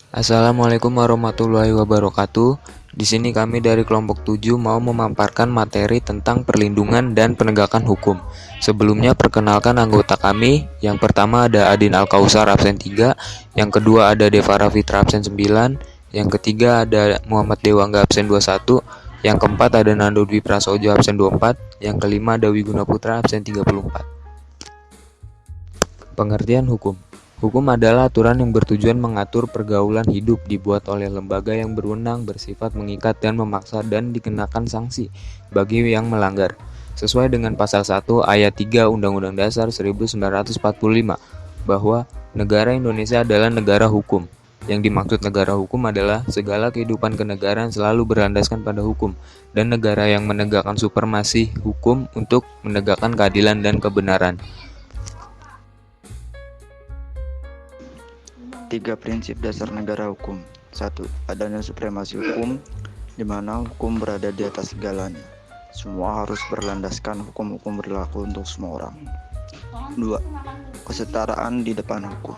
Assalamualaikum warahmatullahi wabarakatuh. Di sini kami dari kelompok 7 mau memaparkan materi tentang perlindungan dan penegakan hukum. Sebelumnya perkenalkan anggota kami. Yang pertama ada Adin Al-Kausar absen 3, yang kedua ada Devara Fitra absen 9, yang ketiga ada Muhammad Dewangga absen 21, yang keempat ada Nando Dwi Prasojo absen 24, yang kelima ada Wiguna Putra absen 34. Pengertian hukum. Hukum adalah aturan yang bertujuan mengatur pergaulan hidup, dibuat oleh lembaga yang berwenang, bersifat mengikat dan memaksa, dan dikenakan sanksi bagi yang melanggar. Sesuai dengan pasal 1 ayat 3 Undang-Undang Dasar 1945 bahwa negara Indonesia adalah negara hukum. Yang dimaksud negara hukum adalah segala kehidupan kenegaraan selalu berlandaskan pada hukum, dan negara yang menegakkan supremasi hukum untuk menegakkan keadilan dan kebenaran. 3 prinsip dasar negara hukum. 1. Adanya supremasi hukum, di mana hukum berada di atas segalanya. Semua harus berlandaskan hukum-hukum berlaku untuk semua orang. 2. Kesetaraan di depan hukum.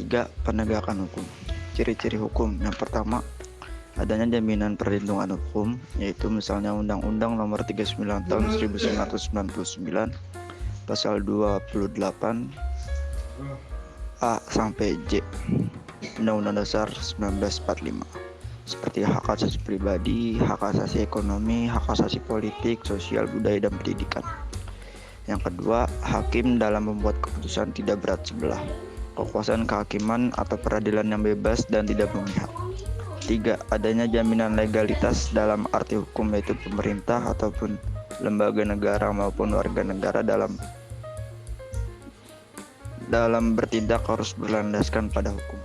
3. Penegakan hukum. Ciri-ciri hukum. Yang pertama, adanya jaminan perlindungan hukum, yaitu misalnya Undang-Undang Nomor 39 Tahun 1999, Pasal 28 A sampai J Undang-Undang Dasar 1945, seperti hak asasi pribadi, hak asasi ekonomi, hak asasi politik, sosial, budaya, dan pendidikan. Yang kedua, hakim dalam membuat keputusan tidak berat sebelah, kekuasaan kehakiman atau peradilan yang bebas dan tidak memihak. 3. Adanya jaminan legalitas dalam arti hukum, yaitu pemerintah ataupun lembaga negara maupun warga negara dalam bertindak harus berlandaskan pada hukum.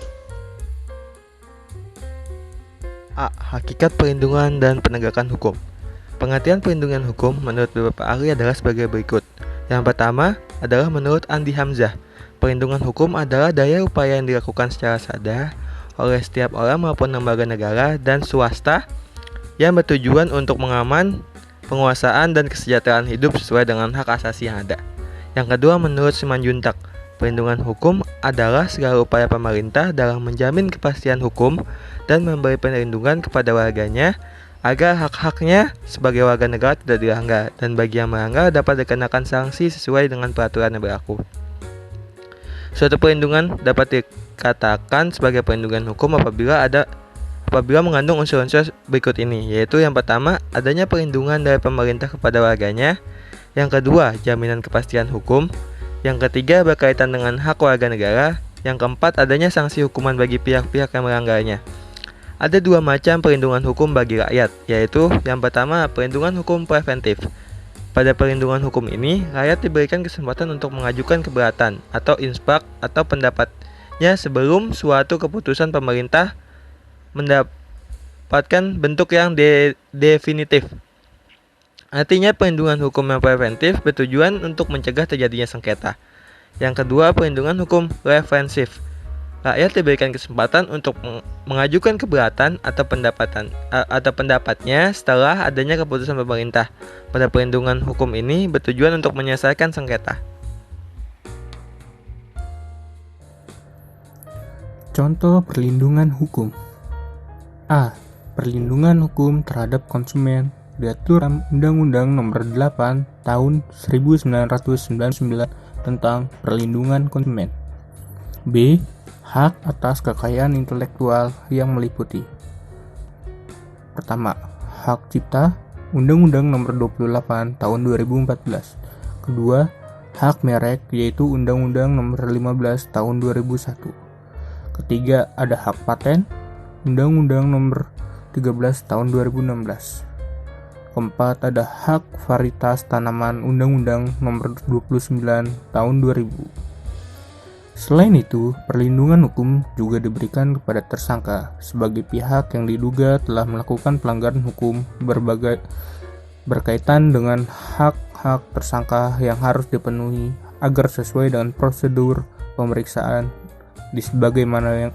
A. Hakikat perlindungan dan penegakan hukum. Pengertian perlindungan hukum menurut beberapa ahli adalah sebagai berikut. Yang pertama adalah menurut Andi Hamzah, perlindungan hukum adalah daya upaya yang dilakukan secara sadar oleh setiap orang maupun lembaga negara dan swasta yang bertujuan untuk mengaman penguasaan dan kesejahteraan hidup sesuai dengan hak asasi yang ada. Yang kedua menurut Simanjuntak, perlindungan hukum adalah segala upaya pemerintah dalam menjamin kepastian hukum dan memberi perlindungan kepada warganya agar hak-haknya sebagai warga negara tidak dilanggar, dan bagi yang melanggar dapat dikenakan sanksi sesuai dengan peraturan yang berlaku. Suatu perlindungan dapat dikatakan sebagai perlindungan hukum apabila mengandung unsur-unsur berikut ini, yaitu yang pertama, adanya perlindungan dari pemerintah kepada warganya. Yang kedua, jaminan kepastian hukum. Yang ketiga, berkaitan dengan hak warga negara. Yang keempat, adanya sanksi hukuman bagi pihak-pihak yang melanggarnya. Ada dua macam perlindungan hukum bagi rakyat, yaitu yang pertama, perlindungan hukum preventif. Pada perlindungan hukum ini, rakyat diberikan kesempatan untuk mengajukan keberatan atau insprak atau pendapatnya sebelum suatu keputusan pemerintah mendapatkan bentuk yang definitif. Artinya perlindungan hukum yang preventif bertujuan untuk mencegah terjadinya sengketa. Yang kedua, perlindungan hukum represif. Rakyat diberikan kesempatan untuk mengajukan keberatan atau pendapatnya setelah adanya keputusan pemerintah. Pada perlindungan hukum ini bertujuan untuk menyelesaikan sengketa. Contoh perlindungan hukum. A. Perlindungan hukum terhadap konsumen diatur dalam Undang-Undang Nomor 8 Tahun 1999 tentang perlindungan konsumen. B. Hak atas kekayaan intelektual yang meliputi: pertama, hak cipta, Undang-Undang Nomor 28 Tahun 2014. Kedua, hak merek, yaitu Undang-Undang Nomor 15 Tahun 2001. Ketiga, ada hak paten, Undang-Undang Nomor 13 Tahun 2016. Keempat, ada hak varietas tanaman, Undang-Undang Nomor 29 Tahun 2000. Selain itu, perlindungan hukum juga diberikan kepada tersangka sebagai pihak yang diduga telah melakukan pelanggaran hukum berkaitan dengan hak-hak tersangka yang harus dipenuhi agar sesuai dengan prosedur pemeriksaan sebagaimana yang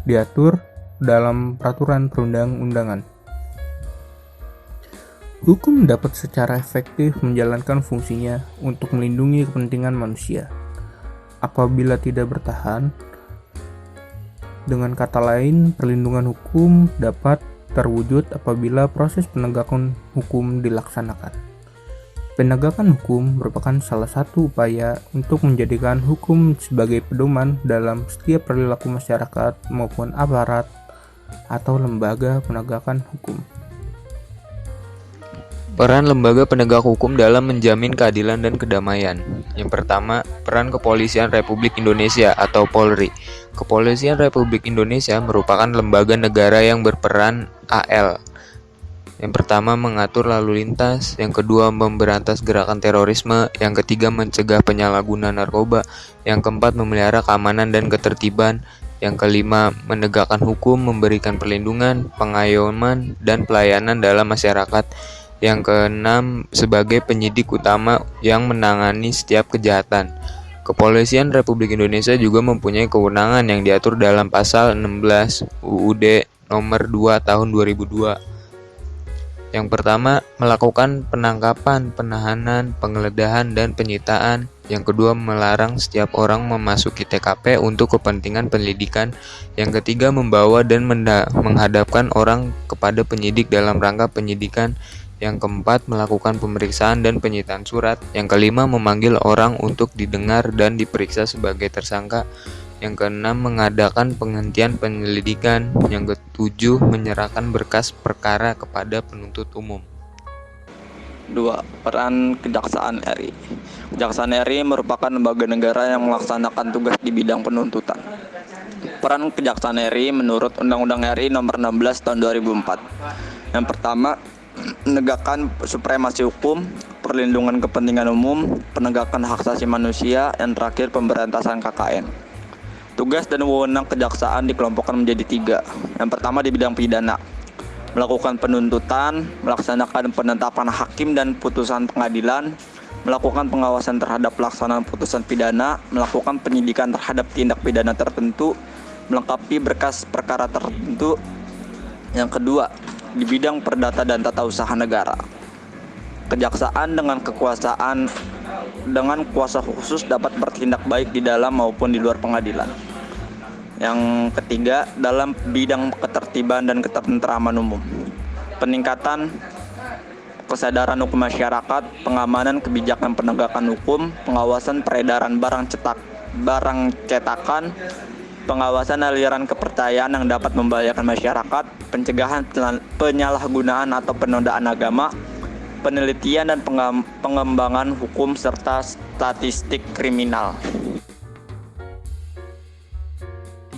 diatur dalam peraturan perundang-undangan. Hukum dapat secara efektif menjalankan fungsinya untuk melindungi kepentingan manusia. Apabila tidak bertahan, Dengan kata lain, perlindungan hukum dapat terwujud apabila proses penegakan hukum dilaksanakan. Penegakan hukum merupakan salah satu upaya untuk menjadikan hukum sebagai pedoman dalam setiap perilaku masyarakat maupun aparat atau lembaga penegakan hukum. Peran lembaga penegak hukum dalam menjamin keadilan dan kedamaian. Yang pertama, peran Kepolisian Republik Indonesia atau Polri. Kepolisian Republik Indonesia merupakan lembaga negara yang berperan AL. Yang pertama, mengatur lalu lintas. Yang kedua, memberantas gerakan terorisme. Yang ketiga, mencegah penyalahgunaan narkoba. Yang keempat, memelihara keamanan dan ketertiban. Yang kelima, menegakkan hukum, memberikan perlindungan, pengayoman, dan pelayanan dalam masyarakat. Yang keenam, sebagai penyidik utama yang menangani setiap kejahatan. Kepolisian Republik Indonesia juga mempunyai kewenangan yang diatur dalam pasal 16 UUD nomor 2 tahun 2002. Yang pertama, melakukan penangkapan, penahanan, penggeledahan, dan penyitaan. Yang kedua, melarang setiap orang memasuki TKP untuk kepentingan penyelidikan. Yang ketiga, membawa dan menghadapkan orang kepada penyidik dalam rangka penyidikan. Yang keempat, melakukan pemeriksaan dan penyitaan surat. Yang kelima, memanggil orang untuk didengar dan diperiksa sebagai tersangka. Yang keenam, mengadakan penghentian penyelidikan. Yang ketujuh, menyerahkan berkas perkara kepada penuntut umum. 2. Peran Kejaksaan RI. Kejaksaan RI merupakan lembaga negara yang melaksanakan tugas di bidang penuntutan. Peran Kejaksaan RI menurut Undang-Undang RI nomor 16 tahun 2004. Yang pertama, menegakkan supremasi hukum, perlindungan kepentingan umum, penegakan hak asasi manusia, yang terakhir pemberantasan KKN. Tugas dan wewenang kejaksaan dikelompokkan menjadi 3. Yang pertama di bidang pidana, melakukan penuntutan, melaksanakan penetapan hakim dan putusan pengadilan, melakukan pengawasan terhadap pelaksanaan putusan pidana, melakukan penyidikan terhadap tindak pidana tertentu, melengkapi berkas perkara tertentu. Yang kedua, di bidang perdata dan tata usaha negara. Kejaksaan dengan kuasa khusus dapat bertindak baik di dalam maupun di luar pengadilan. Yang ketiga, dalam bidang ketertiban dan ketentraman umum. Peningkatan kesadaran hukum masyarakat, pengamanan kebijakan penegakan hukum, pengawasan peredaran barang cetakan, pengawasan aliran kepercayaan yang dapat membahayakan masyarakat, pencegahan penyalahgunaan atau penodaan agama, penelitian dan pengembangan hukum serta statistik kriminal.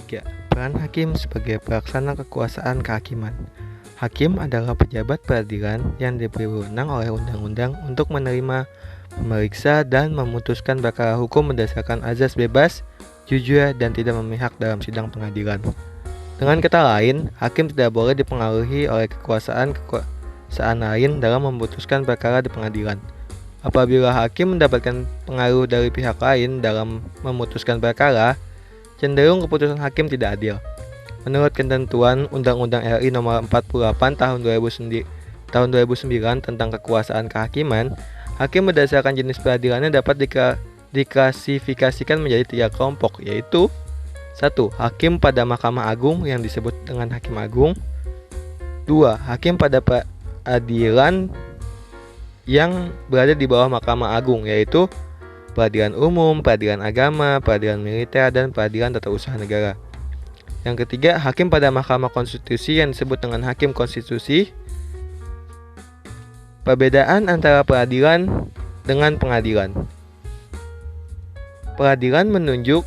3. Peran hakim sebagai pelaksana kekuasaan kehakiman. Hakim adalah pejabat peradilan yang diberi wewenang oleh undang-undang untuk menerima, memeriksa, dan memutuskan perkara hukum berdasarkan azas bebas, jujur, dan tidak memihak dalam sidang pengadilan. Dengan kata lain, hakim tidak boleh dipengaruhi oleh kekuasaan lain dalam memutuskan perkara di pengadilan. Apabila hakim mendapatkan pengaruh dari pihak lain dalam memutuskan perkara, cenderung keputusan hakim tidak adil. Menurut ketentuan Undang-Undang RI Nomor 48 Tahun 2009 tentang kekuasaan kehakiman, hakim berdasarkan jenis peradilannya dapat diklasifikasikan menjadi 3 kelompok, yaitu 1. Hakim pada Mahkamah Agung yang disebut dengan Hakim Agung. 2. Hakim pada peradilan yang berada di bawah Mahkamah Agung, yaitu peradilan umum, peradilan agama, peradilan militer, dan peradilan tata usaha negara. Yang ketiga, hakim pada Mahkamah Konstitusi yang disebut dengan Hakim Konstitusi. Perbedaan antara peradilan dengan pengadilan. Peradilan menunjuk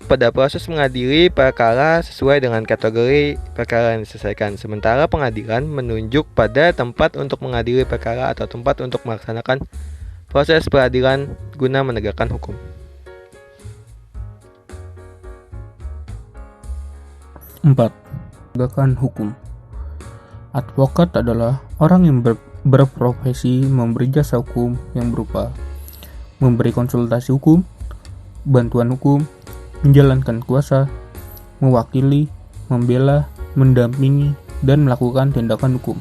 pada proses mengadili perkara sesuai dengan kategori perkara yang diselesaikan. Sementara pengadilan menunjuk pada tempat untuk mengadili perkara atau tempat untuk melaksanakan proses peradilan guna menegakkan hukum. 4. Penegakan hukum. Advokat adalah orang yang berprofesi memberi jasa hukum yang berupa memberi konsultasi hukum, bantuan hukum, menjalankan kuasa, mewakili, membela, mendampingi, dan melakukan tindakan hukum.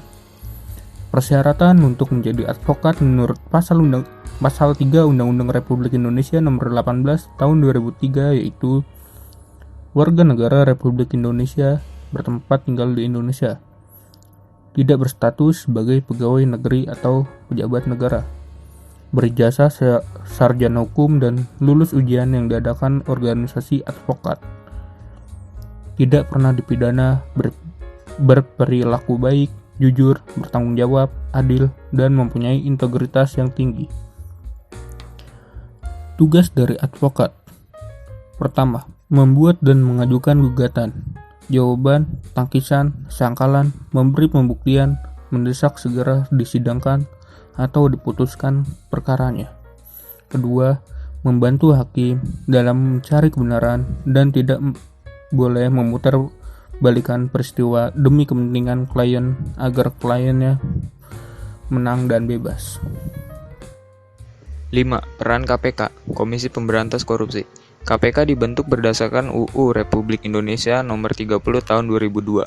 Persyaratan untuk menjadi advokat menurut pasal 3 Undang-Undang Republik Indonesia Nomor 18 Tahun 2003 yaitu warga negara Republik Indonesia bertempat tinggal di Indonesia, tidak berstatus sebagai pegawai negeri atau pejabat negara, berijazah sarjana hukum dan lulus ujian yang diadakan organisasi advokat, tidak pernah dipidana, berperilaku baik, jujur, bertanggung jawab, adil, dan mempunyai integritas yang tinggi. Tugas dari advokat: pertama, membuat dan mengajukan gugatan, jawaban, tangkisan, sangkalan, memberi pembuktian, mendesak segera disidangkan atau diputuskan perkaranya. Kedua, membantu hakim dalam mencari kebenaran dan tidak boleh memutar balikan peristiwa demi kepentingan klien agar kliennya menang dan bebas. 5. Peran KPK, Komisi Pemberantas Korupsi. KPK dibentuk berdasarkan UU Republik Indonesia Nomor 30 Tahun 2002.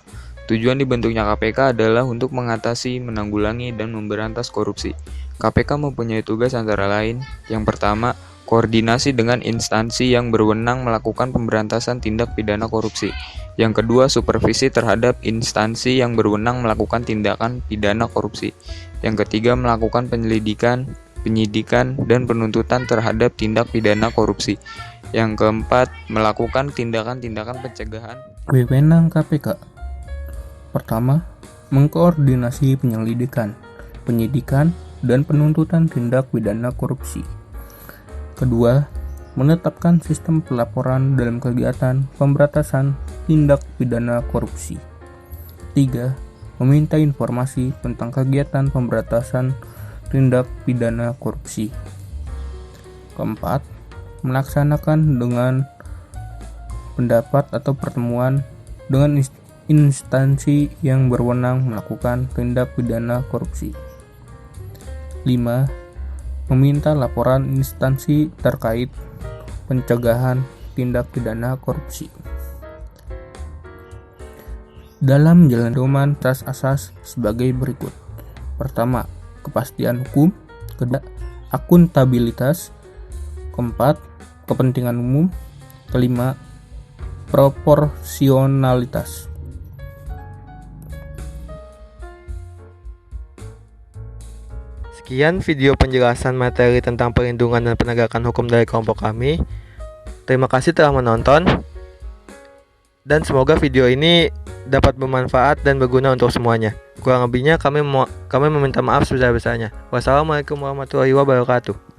Tujuan dibentuknya KPK adalah untuk mengatasi, menanggulangi, dan memberantas korupsi. KPK mempunyai tugas antara lain: yang pertama, koordinasi dengan instansi yang berwenang melakukan pemberantasan tindak pidana korupsi. Yang kedua, supervisi terhadap instansi yang berwenang melakukan tindakan pidana korupsi. Yang ketiga, melakukan penyelidikan, penyidikan, dan penuntutan terhadap tindak pidana korupsi. Yang keempat, melakukan tindakan-tindakan pencegahan. Wewenang KPK: pertama, mengkoordinasi penyelidikan, penyidikan, dan penuntutan tindak pidana korupsi. Kedua, menetapkan sistem pelaporan dalam kegiatan pemberantasan tindak pidana korupsi. 3. Meminta informasi tentang kegiatan pemberantasan tindak pidana korupsi. Keempat, melaksanakan dengan pendapat atau pertemuan dengan instansi yang berwenang melakukan tindak pidana korupsi. 5. Meminta laporan instansi terkait pencegahan tindak pidana korupsi. Dalam menjalankan pedoman atas asas sebagai berikut. Pertama, kepastian hukum. Kedua, akuntabilitas. Keempat, kepentingan umum. Kelima, proporsionalitas. Sekian video penjelasan materi tentang perlindungan dan penegakan hukum dari kelompok kami. Terima kasih telah menonton, dan semoga video ini dapat bermanfaat dan berguna untuk semuanya. Kurang lebihnya kami meminta maaf sebesar-besarnya. Wassalamualaikum warahmatullahi wabarakatuh.